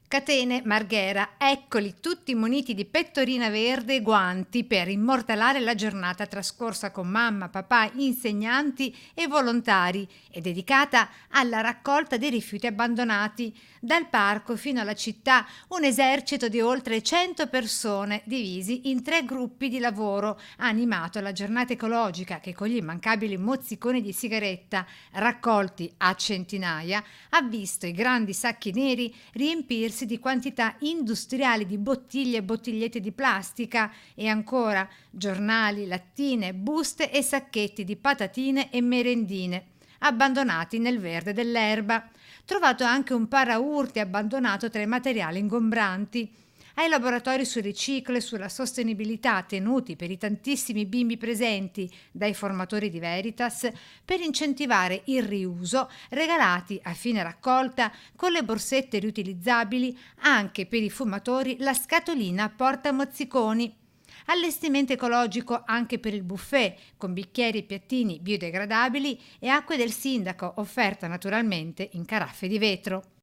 Catene Marghera, eccoli tutti muniti di pettorina verde e guanti per immortalare la giornata trascorsa con mamma, papà, insegnanti e volontari e dedicata alla raccolta dei rifiuti abbandonati. Dal parco fino alla città un esercito di oltre 100 persone divisi in 3 gruppi di lavoro ha animato la giornata ecologica che con gli immancabili mozziconi di sigaretta raccolti a centinaia ha visto i grandi sacchi neri riempirsi di quantità industriali di bottiglie e bottigliette di plastica e ancora giornali, lattine, buste e sacchetti di patatine e merendine abbandonati nel verde dell'erba. Trovato anche un paraurti abbandonato tra i materiali ingombranti. Ai laboratori sul riciclo e sulla sostenibilità tenuti per i tantissimi bimbi presenti dai formatori di Veritas per incentivare il riuso, regalati a fine raccolta con le borsette riutilizzabili anche per i fumatori la scatolina porta mozziconi. Allestimento ecologico anche per il buffet, con bicchieri e piattini biodegradabili e acque del sindaco, offerta naturalmente in caraffe di vetro.